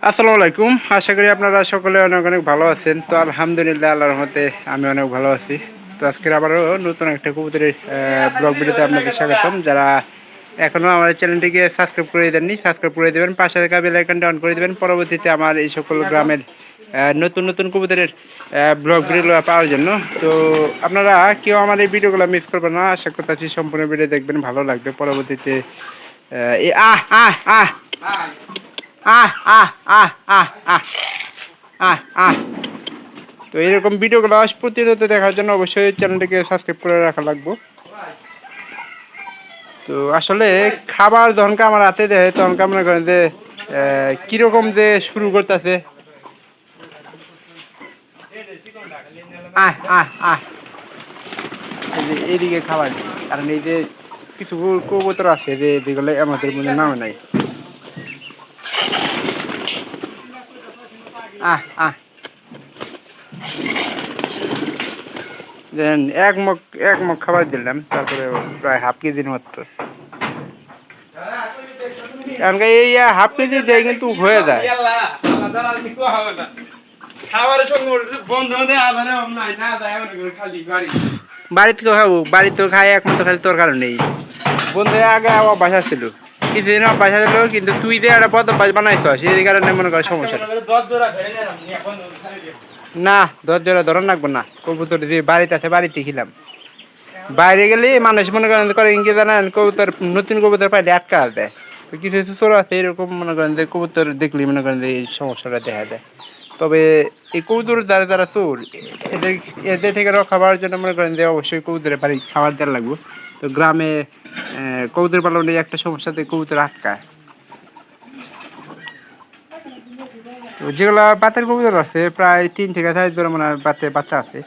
আসসালামু আলাইকুম। আশা করি আপনারা সকলে অনেক অনেক ভালো আছেন। তো আলহামদুলিল্লাহ আল্লাহর রহমতে আমি অনেক ভালো আছি। তো আজকের আবারও নতুন একটা কবুতরের ব্লগ ভিডিওতে আপনাদের স্বাগতম। যারা এখনও আমার চ্যানেলটিকে সাবস্ক্রাইব করে দেননি, সাবস্ক্রাইব করে দেবেন, পাশে থাকা বেল আইকনটা অন করে দেবেন। পরবর্তীতে আমার এই সকল গ্রামের নতুন নতুন কবুতরের ব্লগ ভিডিও পাওয়ার জন্য। তো আপনারা কেউ আমার এই ভিডিওগুলো মিস করবেন না। আশা করতেছি সম্পূর্ণ ভিডিও দেখবেন, ভালো লাগবে। পরবর্তীতে আহ আহ আহ আহ আহ আহ আহ আহ আহ আহ তো এরকম ভিডিওগুলো প্রতিনিয়ত দেখার জন্য অবশ্যই চ্যানেলটিকে সাবস্ক্রাইব করে রাখা লাগবে। তো আসলে খাবার যখনকে আমার হাতে দেয় তখনকে মনে করেন যে কীরকম যে শুরু করতেছে আহ আহ আহ এইদিকে খাবার, কারণ এই যে কিছু কবুতর আছে যে যেগুলো আমাদের মধ্যে নামে নাই। আহ আহ দেন এক মগ খাবার দিলাম, তারপরে প্রায় হাফ কেজির মতো। কারণ এই হাফ কেজি দেয় কিন্তু হয়ে যায়। বাড়িতে খাবো, বাড়িতেও খাই, একমাত্র খালি তোর কারণে বন্ধু আগে আমার বাসা ছিল, কিছুদিন বাসা ছিল, কিন্তু তুই যে একটা পদ বানাইছ সেই কারণে মনে কর সমস্যা। না 10 জোড়া ধরন রাখবো না, কবুতর যে বাড়িতে আছে বাড়িতে খিলাম। বাইরে গেলে মানুষ মনে করেন করে কি জানেন, কবুতর নতুন কবুতর পাইলে আটকা দেয়। তো কিছু কিছু চোর আছে এরকম মনে করেন যে কবুতর দেখলে মনে করেন যে এই সমস্যাটা দেখা দেয়। তবে এই কবুতর যারা যারা চোর, এদের এদের থেকে রক্ষা পাওয়ার জন্য মনে করেন যে অবশ্যই কবুতরের বাড়ি খাবার দেওয়া লাগবে। তো গ্রামে কবুতর পালনে একটা সমস্যাতে কবুতর আটকায়। তো যেগুলো বাতের কবুতর আছে প্রায় 3 থেকে 4 জোড়া মনে হয় বাতে বাচ্চা আছে,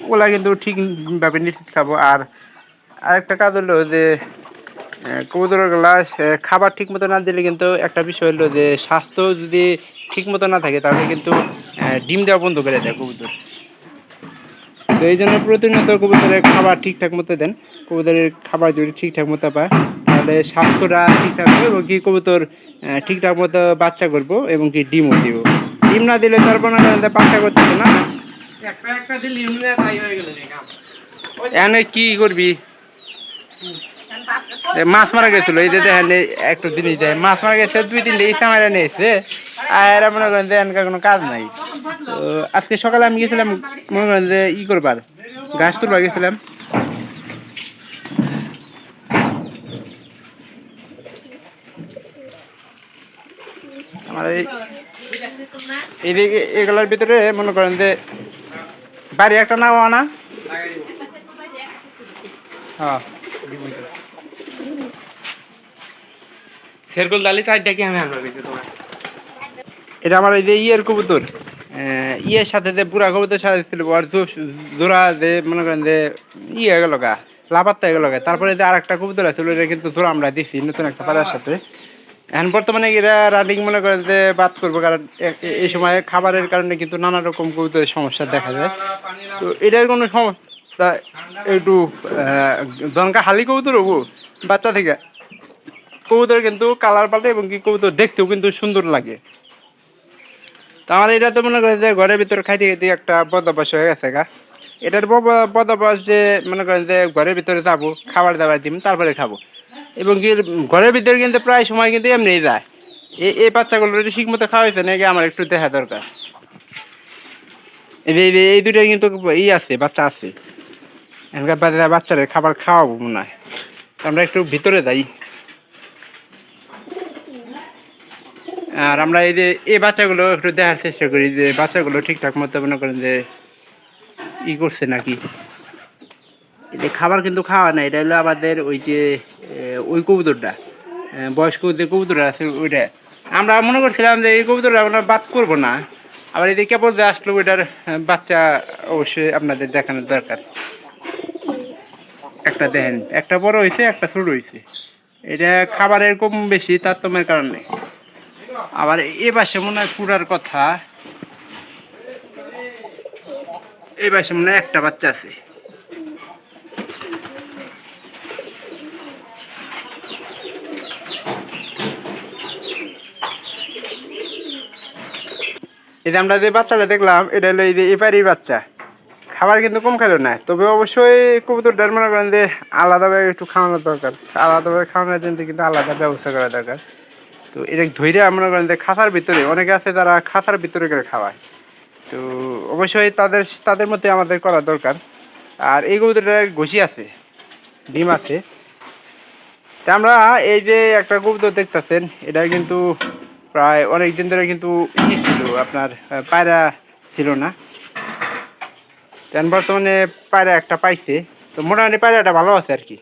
ওগুলা কিন্তু ঠিকভাবে নিশ্চিত খাবো। আর আরেকটা কাজ হলো যে কবুতরগুলা খাবার ঠিক মতো না দিলে কিন্তু একটা বিষয় হলো যে স্বাস্থ্য যদি ঠিক মতো না থাকে তাহলে কিন্তু ডিম দেওয়া বন্ধ করে দেয় কবুতর। তো এই জন্য প্রতিনিয়ত কবুতরের খাবার ঠিকঠাক মতো দেন। কবুতরের খাবার যদি ঠিকঠাক মতো পায় তাহলে স্বাস্থ্যটা ঠিকঠাক হবে এবং কি কবুতর ঠিকঠাক মতো বাচ্চা করবো এবং কি ডিমও দিব। ডিম না দিলে তার কোনো বাচ্চা করতেছে না। এখানে কি করবি, মাছ মারা গেছিল এই যে দেখেন একটু জিনিস দেয়, মাছ মারা গেছে 2-3 ইচ্ছা মারা নিয়েছে। আর মনে করেন যে এনকার কোনো কাজ নাই। তো আজকে সকালে আমি গেছিলাম মনে করেন যে করবার ঘাস তুলবার গেছিলাম। আমার এইদিকে এগুলোর ভিতরে মনে করেন যে বাড়ি একটা নাও আনা। হ্যাঁ সেরকম ডালি চারটা কি আমি আনবো তোমার। এটা আমার এই যে ইয়ের কবুতর, ইয়ের সাথে যে বুড়া কবুতর সাথে ছিল আর জোড়া যে মনে করেন যে ইয়ে গেল গা লাপাত্তা গেল গা। তারপরে যে আর একটা কবুতর আছে ওটা কিন্তু জোড়া আমরা দিচ্ছি নতুন একটা পাড়ার সাথে। এখন বর্তমানে এরা রানিং মনে করেন যে বাদ করবো, কারণ এই সময় খাবারের কারণে কিন্তু নানা রকম কবুতরের সমস্যা দেখা যায়। তো এটার কোনো সমস্যা একটু জনকা হালি কবুতর হবো বাচ্চা থেকে কবুতর কিন্তু কালার পাল্টে এবং কি কবুতর দেখতেও কিন্তু সুন্দর লাগে। তো আমার এটা তো মনে করেন যে ঘরের ভিতরে খাইতে খাইতে একটা বদভ্যাস হয়ে গেছে গা। এটার বদভ্যাস যে মনে করেন যে ঘরের ভিতরে যাবো খাবার দাবার দিব তারপরে খাবো, এবং কি ঘরের ভিতরে কিন্তু প্রায় সময় কিন্তু এমনি যায়। এই বাচ্চাগুলো ঠিক মতো খাওয়াইছে নাকি আমার একটু দেখা দরকার। এই দুটোই কিন্তু আছে বাচ্চা আছে, এখানকার বাচ্চারা খাবার খাওয়াবো মনে হয়। আমরা একটু ভিতরে যাই। আর আমরা এই যে এই বাচ্চাগুলো একটু দেখার চেষ্টা করি যে বাচ্চাগুলো ঠিকঠাক মতো মনে করেন যে করছে নাকি। এই যে খাবার কিন্তু খাওয়া না, এটা হলো আমাদের ওই যে ওই কবুতরটা বয়স্ক যে কবুতরটা আছে ওইটা। আমরা মনে করছিলাম যে এই কবুতরটা আমরা বাদ করবো না, আবার এই যে কেবল যে আসলো ওইটার বাচ্চা অবশ্যই আপনাদের দেখানোর দরকার। একটা দেখেন, একটা বড় হয়েছে একটা ছোট হয়েছে, এটা খাবারের কম বেশি তারতম্যের কারণে। আবার এ পাশে মনে হয় পুরার কথা, এই পাশে মনে হয় একটা বাচ্চা আছে। এই যে আমরা যে বাচ্চাটা দেখলাম এটা হলো এই যে এপারই বাচ্চা, খাবার কিন্তু কম খেলো না, তবে অবশ্যই কবুতরটার মনে করেন যে আলাদাভাবে একটু খাওয়ানোর দরকার, আলাদাভাবে খাওয়ানোর জন্য কিন্তু আলাদা ব্যবস্থা করা দরকার। তো এটা ধৈর্য মনে করেন যে খাঁচার ভিতরে অনেকে আছে তারা খাঁচার ভিতরে করে খাওয়ায়, তো অবশ্যই তাদের মধ্যে আমাদের করা দরকার। আর এই কবুতরটার ঘষি আছে, ডিম আছে। তা আমরা এই যে একটা কবুতর দেখতেছেন এটা কিন্তু প্রায় অনেক দিন ধরে কিন্তু ছিল আপনার পায়রা ছিল না, তেন বর্তমানে পায়রা একটা পাইছে, তো মোটামুটি পায়রাটা ভালো আছে আর কি।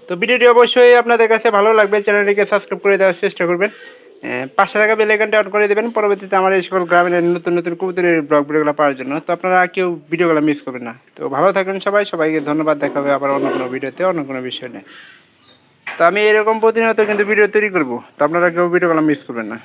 তো ভিডিওটি অবশ্যই আপনাদের কাছে ভালো লাগবে, চ্যানেলটিকে সাবস্ক্রাইব করে দেওয়ার চেষ্টা করবেন, পাঁচশো টাকা বেল আইকনটা অন করে দেবেন পরবর্তীতে আমার এই সকল গ্রামের নতুন নতুন কবুতরের ব্লগ ভিডিওগুলো পাওয়ার জন্য। তো আপনারা কেউ ভিডিওগুলো মিস করবেন না। তো ভালো থাকবেন সবাইকে ধন্যবাদ, দেখা হবে আবার অন্য কোনো ভিডিওতে অন্য কোনো বিষয় নিয়ে। তো আমি এরকম প্রতিনিয়ত কিন্তু ভিডিও তৈরি করবো, তো আপনারা কেউ ভিডিওগুলো মিস করবেন না।